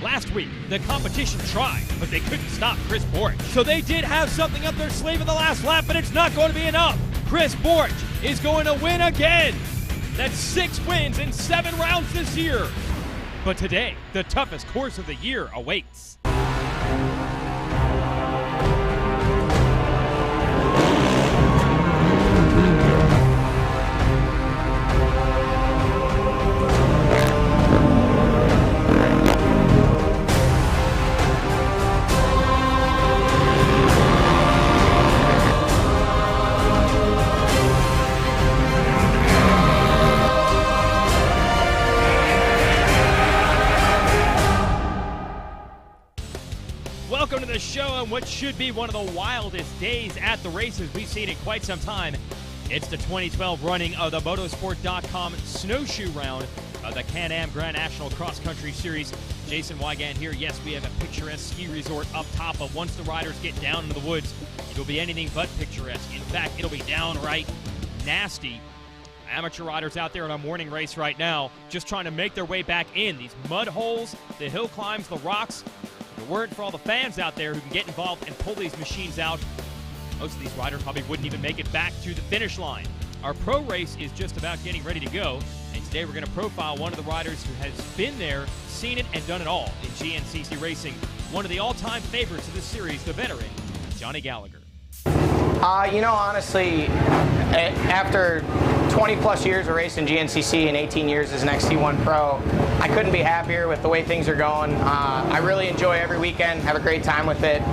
Last week, the competition tried, but they couldn't stop Chris Borich. So they did have something up their sleeve in the last lap, but it's not going to be enough. Chris Borich is going to win again. That's 6 wins in 7 rounds this year. But today, the toughest course of the year awaits. Welcome to the show on what should be one of the wildest days at the races we've seen in quite some time. It's the 2012 running of the Motorsport.com Snowshoe round of the Can-Am Grand National Cross Country Series. Jason Wygand here. Yes, we have a picturesque ski resort up top, but once the riders get down into the woods, it'll be anything but picturesque. In fact, it'll be downright nasty. Amateur riders out there in a morning race right now just trying to make their way back in. These mud holes, the hill climbs, the rocks. If it weren't for all the fans out there who can get involved and pull these machines out, most of these riders probably wouldn't even make it back to the finish line. Our pro race is just about getting ready to go, and today we're going to profile one of the riders who has been there, seen it, and done it all in GNCC racing. One of the all-time favorites of this series, the veteran, Johnny Gallagher. Honestly, after 20-plus years of racing GNCC and 18 years as an XT1 Pro, I couldn't be happier with the way things are going. I really enjoy every weekend, have a great time with it.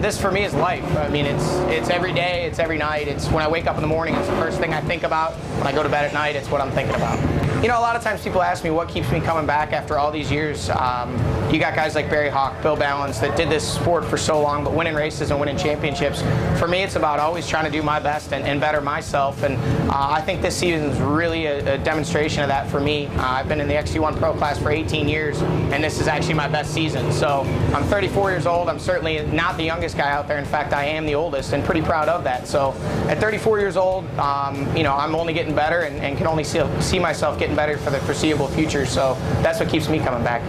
This for me is life. It's every day, it's every night. It's when I wake up in the morning, it's the first thing I think about. When I go to bed at night, it's what I'm thinking about. A lot of times people ask me what keeps me coming back after all these years. You got guys like Barry Hawk, Bill Ballance that did this sport for so long, but winning races and winning championships. For me, it's about always trying to do my best and better myself. And I think this season is really a demonstration of that for me. I've been in the XT1 Pro class for 18 years, and this is actually my best season. So I'm 34 years old. I'm certainly not the youngest guy out there. In fact, I am the oldest, and pretty proud of that. So at 34 years old, I'm only getting better and can only see myself getting better for the foreseeable future. So that's what keeps me coming back.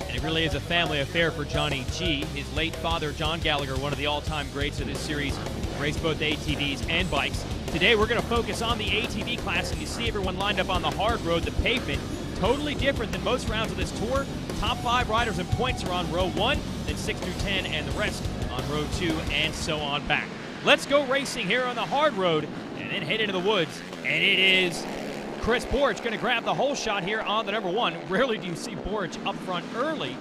And it really is a family affair for Johnny G. His late father, John Gallagher, one of the all-time greats of this series, raced both ATVs and bikes. Today we're going to focus on the ATV class, and you see everyone lined up on the hard road, the pavement. Totally different than most rounds of this tour. Top 5 riders and points are on row 1, then 6 through 10, and the rest on row 2, and so on back. Let's go racing here on the hard road, and then head into the woods. And it is Chris Borich going to grab the whole shot here on the number 1. Rarely do you see Borich up front early.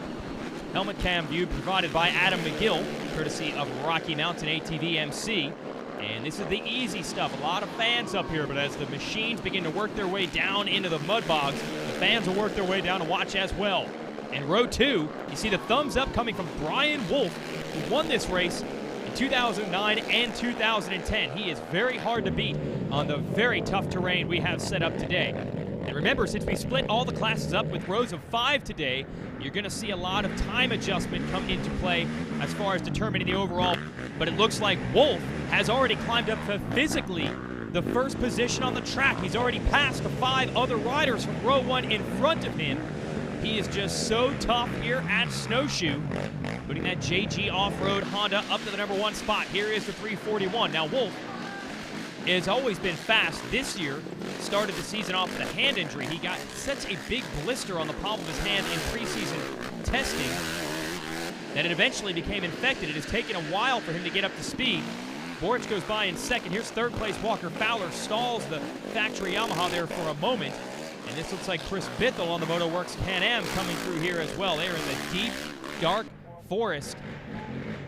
Helmet cam view provided by Adam McGill, courtesy of Rocky Mountain ATV MC. And this is the easy stuff. A lot of fans up here, but as the machines begin to work their way down into the mud bogs, the fans will work their way down to watch as well. In row 2, you see the thumbs up coming from Brian Wolf, who won this race in 2009 and 2010. He is very hard to beat on the very tough terrain we have set up today. And remember, since we split all the classes up with rows of 5 today, you're going to see a lot of time adjustment come into play as far as determining the overall. But it looks like Wolf has already climbed up to physically the first position on the track. He's already passed the 5 other riders from row 1 in front of him. He is just so tough here at Snowshoe, putting that JG off-road Honda up to the number 1 spot. Here is the 341. Now Wolf has always been fast. This year, started the season off with a hand injury. He got such a big blister on the palm of his hand in preseason testing that it eventually became infected. It has taken a while for him to get up to speed. Borich goes by in second. Here's third place Walker Fowler, stalls the factory Yamaha there for a moment. And this looks like Chris Bithell on the Motorworks Can-Am coming through here as well. They're in the deep, dark forest.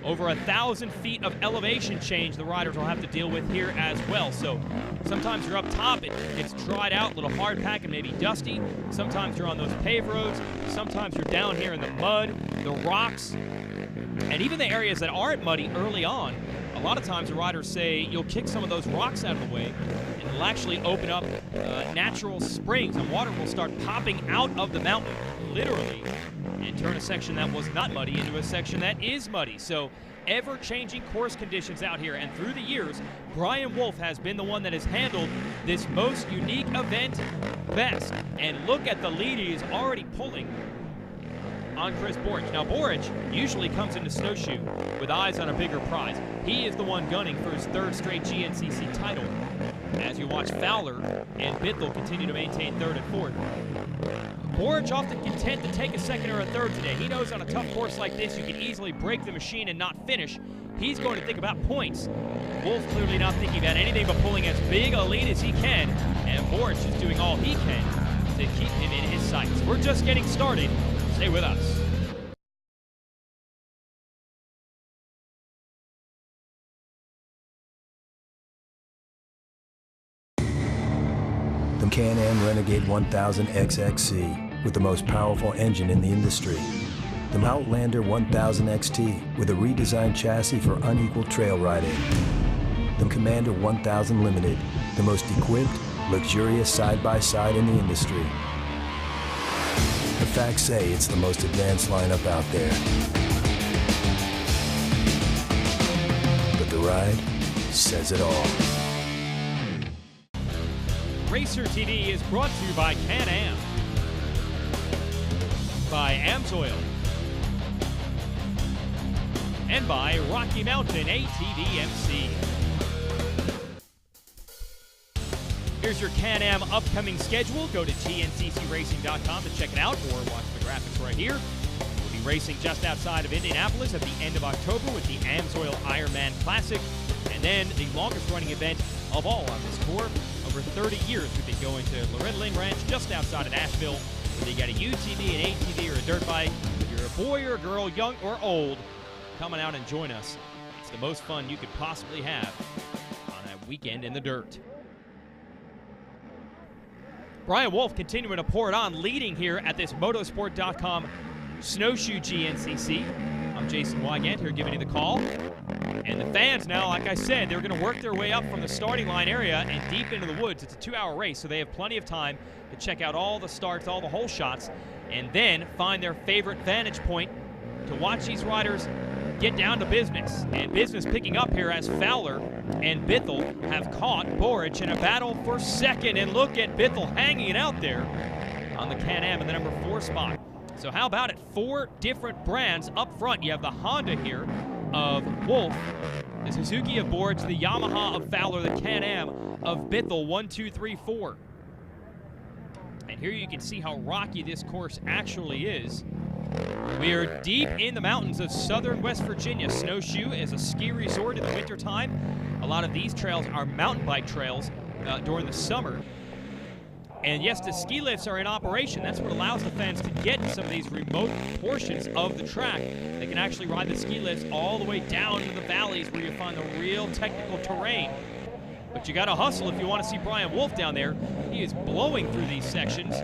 Over 1,000 feet of elevation change the riders will have to deal with here as well. So sometimes you're up top, it gets dried out, a little hard pack and maybe dusty. Sometimes you're on those paved roads. Sometimes you're down here in the mud, the rocks, and even the areas that aren't muddy early on. A lot of times the riders say you'll kick some of those rocks out of the way and it'll actually open up natural springs, and water will start popping out of the mountain, literally, and turn a section that was not muddy into a section that is muddy. So ever-changing course conditions out here, and through the years, Brian Wolf has been the one that has handled this most unique event best. And look at the lead he is already pulling on Chris Borich. Now, Borich usually comes into Snowshoe with eyes on a bigger prize. He is the one gunning for his third straight GNCC title, as you watch Fowler and Bithell continue to maintain third and fourth. Borich often content to take a second or a third today. He knows on a tough course like this, you can easily break the machine and not finish. He's going to think about points. Wolf clearly not thinking about anything but pulling as big a lead as he can, and Borich is doing all he can to keep him in his sights. We're just getting started. Stay with us. The Can-Am Renegade 1000 XXC with the most powerful engine in the industry. The Outlander 1000 XT with a redesigned chassis for unequal trail riding. The Commander 1000 Limited, the most equipped, luxurious side-by-side in the industry. The facts say it's the most advanced lineup out there. But the ride says it all. Racer TV is brought to you by Can-Am, by Amsoil, and by Rocky Mountain ATV MC. Here's your Can-Am upcoming schedule. Go to GNCCRacing.com to check it out or watch the graphics right here. We'll be racing just outside of Indianapolis at the end of October with the Amsoil Ironman Classic, and then the longest running event of all on this tour. Over 30 years we've been going to Loretta Lynn Ranch just outside of Nashville. Whether you got a UTV, an ATV, or a dirt bike, if you're a boy or a girl, young or old, come on out and join us. It's the most fun you could possibly have on that weekend in the dirt. Brian Wolf continuing to pour it on, leading here at this motorsport.com Snowshoe GNCC. I'm Jason Wygant here giving you the call. And the fans now, like I said, they're going to work their way up from the starting line area and deep into the woods. It's a 2-hour race, so they have plenty of time to check out all the starts, all the hole shots, and then find their favorite vantage point to watch these riders get down to business. And business picking up here as Fowler and Bithell have caught Borich in a battle for second. And look at Bithell hanging it out there on the Can-Am in the number 4 spot. So how about it? 4 different brands up front. You have the Honda here of Wolf, the Suzuki of Borich, the Yamaha of Fowler, the Can-Am of Bithell. 1, 2, 3, 4. And here you can see how rocky this course actually is. We are deep in the mountains of southern West Virginia. Snowshoe is a ski resort in the wintertime. A lot of these trails are mountain bike trails during the summer. And yes, the ski lifts are in operation. That's what allows the fans to get to some of these remote portions of the track. They can actually ride the ski lifts all the way down to the valleys where you find the real technical terrain. But you got to hustle if you want to see Brian Wolf down there. He is blowing through these sections.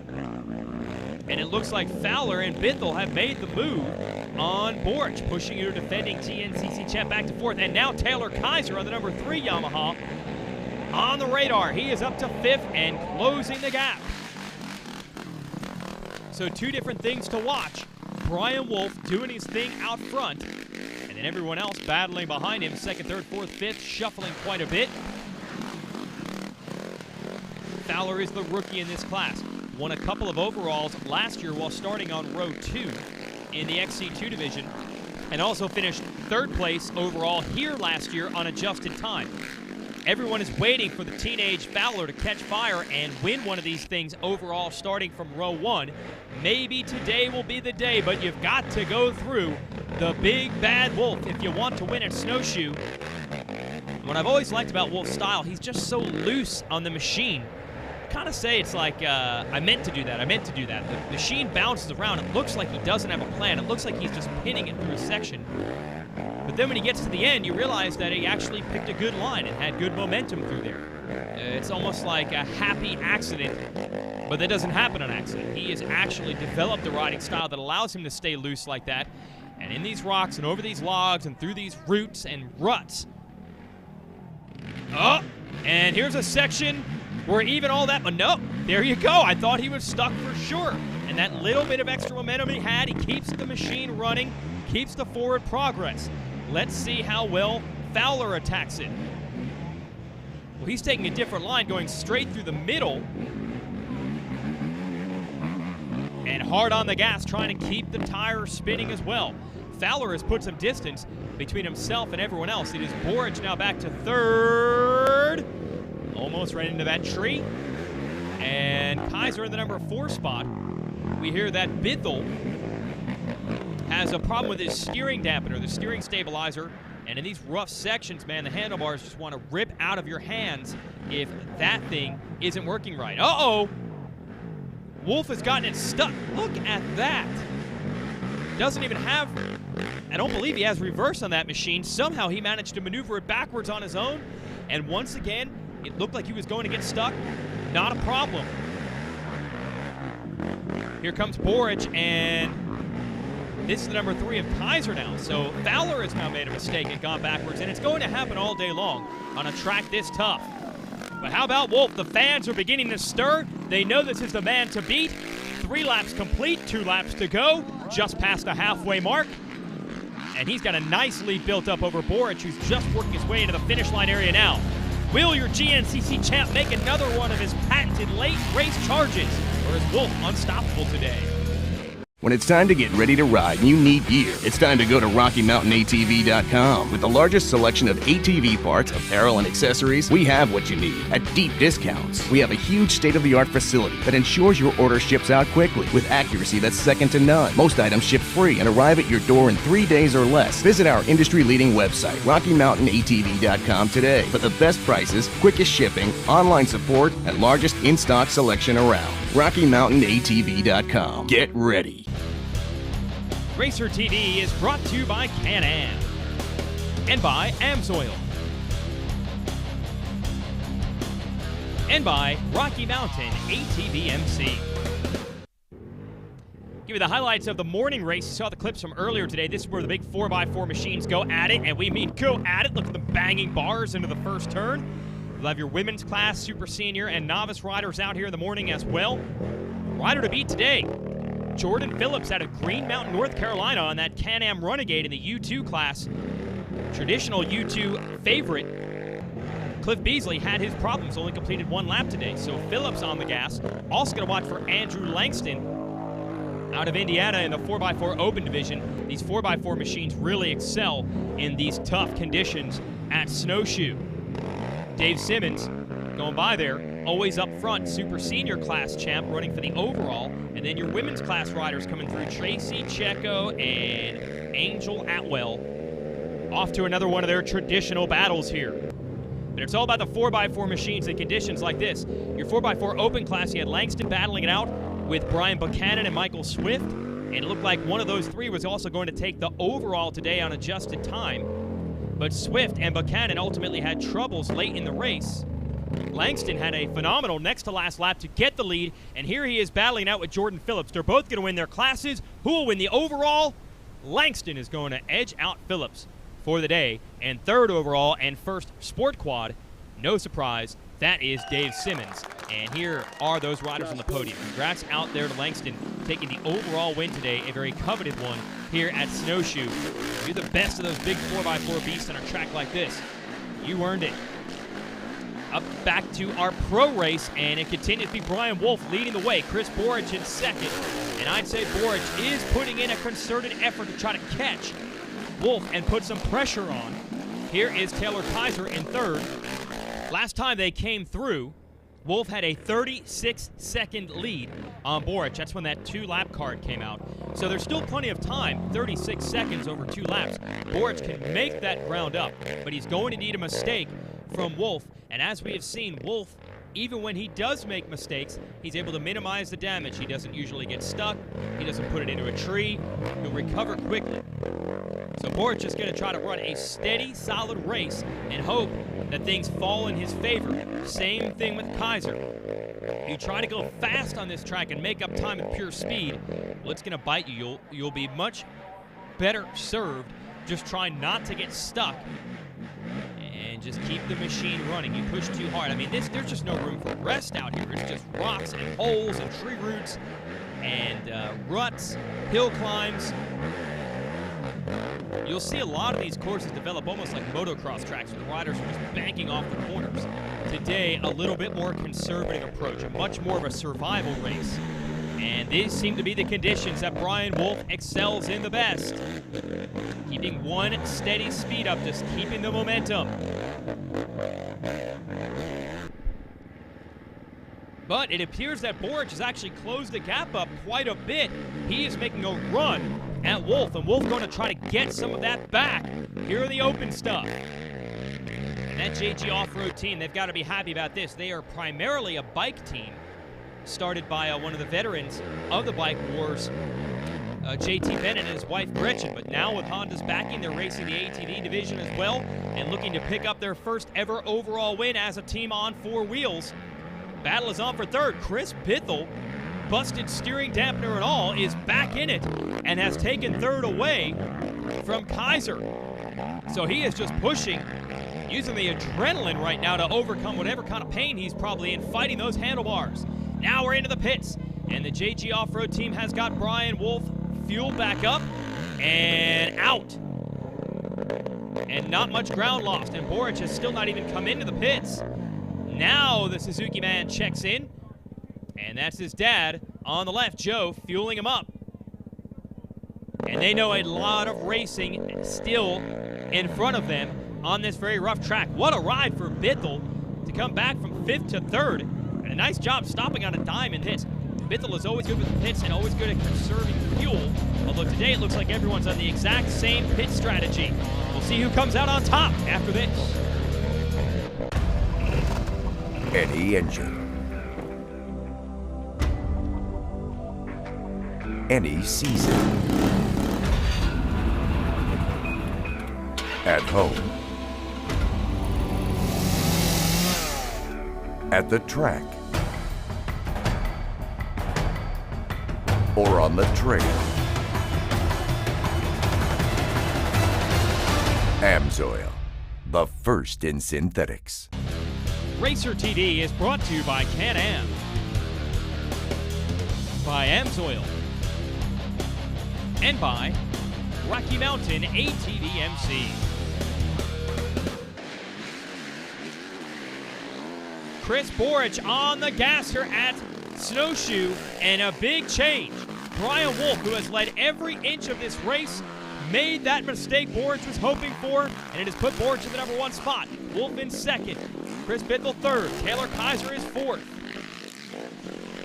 And it looks like Fowler and Bithell have made the move on Borich, pushing your defending GNCC champ back to 4th. And now Taylor Kaiser on the number 3 Yamaha on the radar. He is up to 5th and closing the gap. So 2 different things to watch. Brian Wolf doing his thing out front, and then everyone else battling behind him. 2nd, 3rd, 4th, 5th, shuffling quite a bit. Fowler is the rookie in this class. Won a couple of overalls last year while starting on row 2 in the XC2 division, and also finished 3rd place overall here last year on adjusted time. Everyone is waiting for the teenage Fowler to catch fire and win one of these things overall starting from row 1. Maybe today will be the day, but you've got to go through the big bad Wolf if you want to win at Snowshoe. What I've always liked about Wolf's style, he's just so loose on the machine. Kind of say it's like, I meant to do that, The machine bounces around. It looks like he doesn't have a plan. It looks like he's just pinning it through a section. But then when he gets to the end, you realize that he actually picked a good line and had good momentum through there. It's almost like a happy accident, but that doesn't happen on accident. He has actually developed a riding style that allows him to stay loose like that. And in these rocks and over these logs and through these roots and ruts. Oh, and here's a section where even all that, but no, there you go. I thought he was stuck for sure. And that little bit of extra momentum he had, he keeps the machine running, keeps the forward progress. Let's see how well Fowler attacks it. Well, he's taking a different line, going straight through the middle. and hard on the gas, trying to keep the tires spinning as well. Fowler has put some distance between himself and everyone else. It is Boric now back to third. Almost ran into that tree. And Kaiser in the number 4 spot. We hear that Bithel has a problem with his steering dampener, the steering stabilizer. And in these rough sections, man, the handlebars just want to rip out of your hands if that thing isn't working right. Uh-oh! Wolf has gotten it stuck. Look at that. Doesn't even have, I don't believe he has reverse on that machine. Somehow he managed to maneuver it backwards on his own. And once again, it looked like he was going to get stuck. Not a problem. Here comes Boric, and this is the number 3 of Kaiser now. So Fowler has now made a mistake and gone backwards, and it's going to happen all day long on a track this tough. But how about Wolf? The fans are beginning to stir. They know this is the man to beat. 3 laps complete, 2 laps to go, just past the halfway mark. And he's got a nice lead built up over Boric, who's just working his way into the finish line area now. Will your GNCC champ make another one of his patented late race charges, or is Wolf unstoppable today? When it's time to get ready to ride and you need gear, it's time to go to RockyMountainATV.com. With the largest selection of ATV parts, apparel, and accessories, we have what you need at deep discounts. We have a huge state-of-the-art facility that ensures your order ships out quickly with accuracy that's second to none. Most items ship free and arrive at your door in 3 days or less. Visit our industry-leading website, RockyMountainATV.com today for the best prices, quickest shipping, online support, and largest in-stock selection around. RockyMountainATV.com. Get ready. Racer TV is brought to you by Can-Am and by AMSOIL and by Rocky Mountain ATV-MC. Give you the highlights of the morning race. You saw the clips from earlier today. This is where the big 4x4 machines go at it, and we mean go at it. Look at them banging bars into the first turn. You'll have your women's class, super senior, and novice riders out here in the morning as well. Rider to beat today, Jordan Phillips out of Green Mountain, North Carolina on that Can-Am Renegade in the U2 class. Traditional U2 favorite. Cliff Beasley had his problems, only completed 1 lap today. So Phillips on the gas. Also going to watch for Andrew Langston out of Indiana in the 4x4 Open Division. These 4x4 machines really excel in these tough conditions at Snowshoe. Dave Simmons going by there, always up front, super senior class champ running for the overall. And then your women's class riders coming through, Tracy Checo and Angel Atwell, off to another one of their traditional battles here. But it's all about the 4x4 machines in conditions like this. Your 4x4 open class, you had Langston battling it out with Brian Buchanan and Michael Swift. And it looked like one of those 3 was also going to take the overall today on adjusted time. But Swift and Buchanan ultimately had troubles late in the race. Langston had a phenomenal next to last lap to get the lead, and here he is battling out with Jordan Phillips. They're both going to win their classes. Who will win the overall? Langston is going to edge out Phillips for the day, and 3rd overall and 1st sport quad. No surprise, that is Dave Simmons. And here are those riders on the podium. Congrats out there to Langston taking the overall win today, a very coveted one here at Snowshoe. You're the best of those big 4x4 beasts on a track like this. You earned it. Up back to our pro race, and it continues to be Brian Wolf leading the way. Chris Boric in 2nd, and I'd say Boric is putting in a concerted effort to try to catch Wolf and put some pressure on. Here is Taylor Kaiser in 3rd. Last time they came through, Wolf had a 36-second lead on Boric. That's when that 2-lap card came out. So there's still plenty of time, 36 seconds over 2 laps. Boric can make that ground up, but he's going to need a mistake from Wolf. And as we have seen, Wolf, even when he does make mistakes, he's able to minimize the damage. He doesn't usually get stuck. He doesn't put it into a tree. He'll recover quickly. So Boric is going to try to run a steady, solid race and hope that things fall in his favor. Same thing with Kaiser. If you try to go fast on this track and make up time at pure speed, well, it's going to bite you. You'll be much better served just trying not to get stuck and just keep the machine running. You push too hard. I mean, there's just no room for rest out here. It's just rocks and holes and tree roots and ruts, hill climbs. You'll see a lot of these courses develop almost like motocross tracks where the riders are just banking off the corners. Today, a little bit more conservative approach, much more of a survival race. And these seem to be the conditions that Brian Wolf excels in the best. Keeping one steady speed up, just keeping the momentum. But it appears that Boric has actually closed the gap up quite a bit. He is making a run at Wolf, and Wolf going to try to get some of that back here in the open stuff. And that JG off-road team, they've got to be happy about this. They are primarily a bike team, started by one of the veterans of the bike wars, JT Bennett and his wife Gretchen. But now with Honda's backing, they're racing the ATV division as well and looking to pick up their first ever overall win as a team on four wheels. Battle is on for third. Chris Bithell, busted steering dampener and all, is back in it and has taken third away from Kaiser. So he is just pushing, using the adrenaline right now to overcome whatever kind of pain he's probably in fighting those handlebars. Now we're into the pits, and the JG off-road team has got Brian Wolf fueled back up and out. And not much ground lost, and Boric has still not even come into the pits. Now the Suzuki man checks in, and that's his dad on the left, Joe, fueling him up. And they know a lot of racing still in front of them on this very rough track. What a ride for Bithell to come back from 5th to 3rd. And a nice job stopping on a dime in pits. Bithell is always good with the pits and always good at conserving fuel. Although today it looks like everyone's on the exact same pit strategy. We'll see who comes out on top after this. Any engine, any season, at home, at the track, or on the trail. AMSOIL, the first in synthetics. Racer TD is brought to you by Can-Am, by AMSOIL, and by Rocky Mountain ATVMC. Chris Boric on the gas here at Snowshoe, and a big change. Brian Wolf, who has led every inch of this race, made that mistake Boric was hoping for, and it has put Boric in the number 1 spot. Wolf in 2nd, Chris Bithell 3rd, Taylor Kaiser is 4th.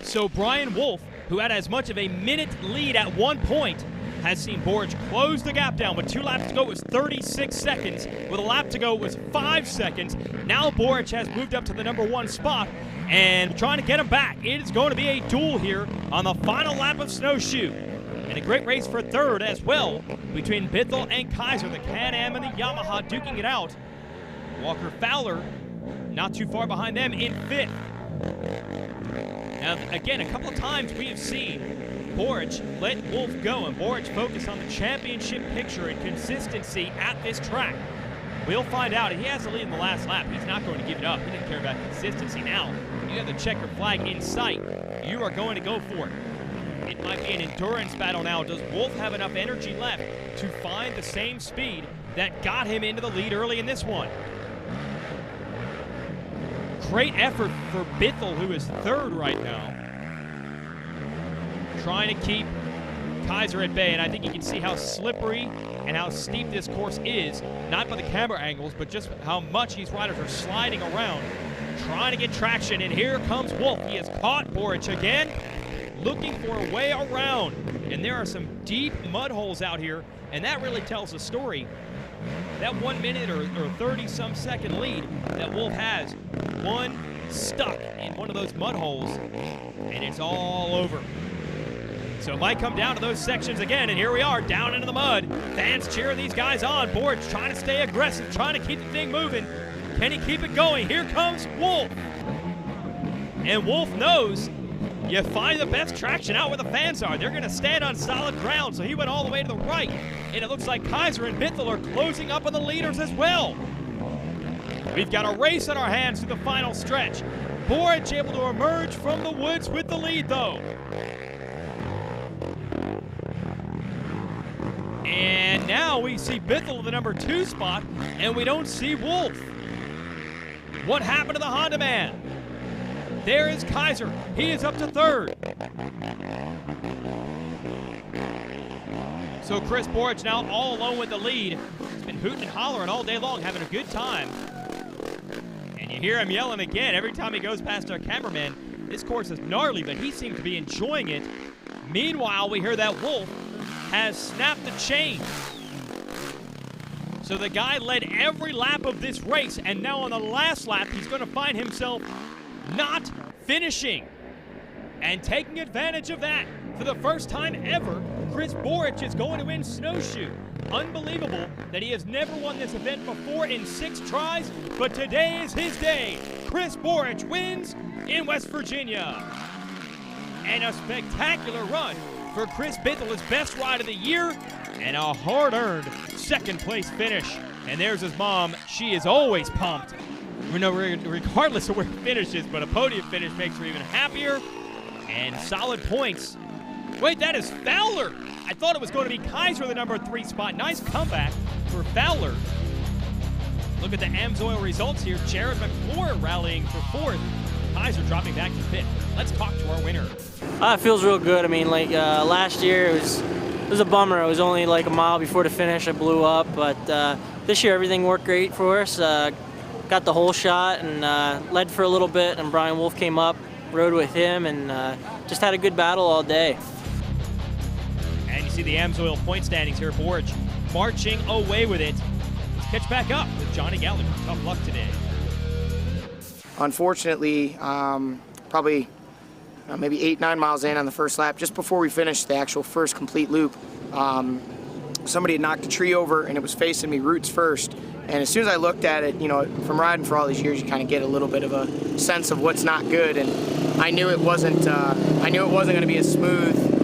So Brian Wolf, who had as much of a minute lead at one point, has seen Boric close the gap down. With 2 laps to go, it was 36 seconds. With a lap to go, it was 5 seconds. Now Boric has moved up to the number 1 spot and trying to get him back. It is going to be a duel here on the final lap of Snowshoe. And a great race for 3rd as well between Bithell and Kaiser, the Can-Am and the Yamaha duking it out. Walker Fowler not too far behind them in 5th. Now, again, a couple of times we have seen Boric let Wolf go, and Boric focused on the championship picture and consistency at this track. We'll find out. He has the lead in the last lap. He's not going to give it up. He didn't care about consistency. Now, you have the checker flag in sight. You are going to go for it. It might be an endurance battle now. Does Wolf have enough energy left to find the same speed that got him into the lead early in this one? Great effort for Bithell, who is 3rd right now. Trying to keep Kaiser at bay, and I think you can see how slippery and how steep this course is, not by the camera angles, but just how much these riders are sliding around, trying to get traction, and here comes Wolf. He has caught Boric again, looking for a way around, and there are some deep mud holes out here, and that really tells the story. That 1 minute or 30-some second lead that Wolf has, one stuck in one of those mud holes, and it's all over. So it might come down to those sections again, and here we are, down into the mud. Fans cheering these guys on. Boric trying to stay aggressive, trying to keep the thing moving. Can he keep it going? Here comes Wolf. And Wolf knows you find the best traction out where the fans are. They're going to stand on solid ground, so he went all the way to the right. And it looks like Kaiser and Bithell are closing up on the leaders as well. We've got a race on our hands to the final stretch. Boric able to emerge from the woods with the lead, though. And now we see Bithell in the number 2 spot, and we don't see Wolf. What happened to the Honda man? There is Kaiser. He is up to 3rd. So Chris Boric now all alone with the lead. He's been hooting and hollering all day long, having a good time. And you hear him yelling again every time he goes past our cameraman. This course is gnarly, but he seems to be enjoying it. Meanwhile, we hear that Wolf has snapped the chain. So the guy led every lap of this race, and now on the last lap, he's going to find himself not finishing. And taking advantage of that, for the first time ever, Chris Boric is going to win Snowshoe. Unbelievable that he has never won this event before in 6 tries, but today is his day. Chris Boric wins in West Virginia. And a spectacular run for Chris Bithell, his best ride of the year, and a hard-earned second-place finish. And there's his mom. She is always pumped, regardless of where he finishes, but a podium finish makes her even happier. And solid points. Wait, that is Fowler. I thought it was going to be Kaiser, the number 3 spot. Nice comeback for Fowler. Look at the AMSOIL results here. Jared McClure rallying for 4th. Kaiser dropping back to 5th. Let's talk to our winner. It feels real good. I mean, like last year it was a bummer. It was only like a mile before the finish. I blew up, but this year everything worked great for us. Got the whole shot and led for a little bit, and Brian Wolf came up, rode with him, and just had a good battle all day. And you see the AMSOIL point standings here. Boric marching away with it. Let's catch back up with Johnny Gallagher. Tough luck today. Unfortunately, probably maybe 8-9 miles in on the first lap, just before we finished the actual first complete loop, somebody had knocked a tree over and it was facing me roots first. And as soon as I looked at it, you know, from riding for all these years, you kind of get a little bit of a sense of what's not good. And I knew it wasn't going to be a smooth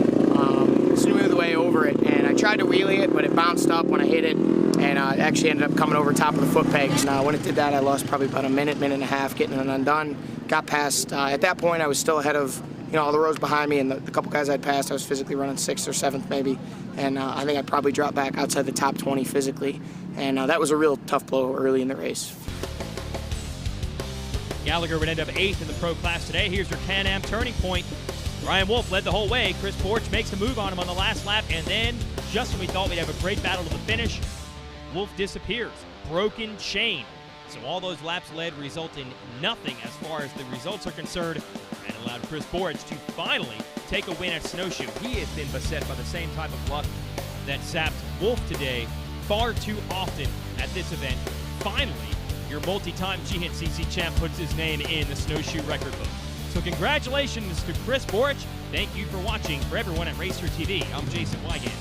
way over it. And I tried to wheelie it, but it bounced up when I hit it, and it actually ended up coming over top of the foot pegs. And when it did that, I lost probably about a minute and a half getting it undone. Got past. At that point, I was still ahead of all the rows behind me, and the couple guys I'd passed, I was physically running 6th or 7th maybe. And I think I'd probably drop back outside the top 20 physically. And that was a real tough blow early in the race. Gallagher would end up 8th in the pro class today. Here's your Can-Am turning point. Brian Wolf led the whole way. Chris Boric makes a move on him on the last lap, and then, just when we thought we'd have a great battle to the finish, Wolf disappears. Broken chain. So all those laps led result in nothing as far as the results are concerned, and allowed Chris Boric to finally take a win at Snowshoe. He has been beset by the same type of luck that sapped Wolf today far too often at this event. Finally, your multi-time GNCC champ puts his name in the Snowshoe record book. So congratulations to Chris Boric. Thank you for watching. For everyone at Racer TV, I'm Jason Wygant.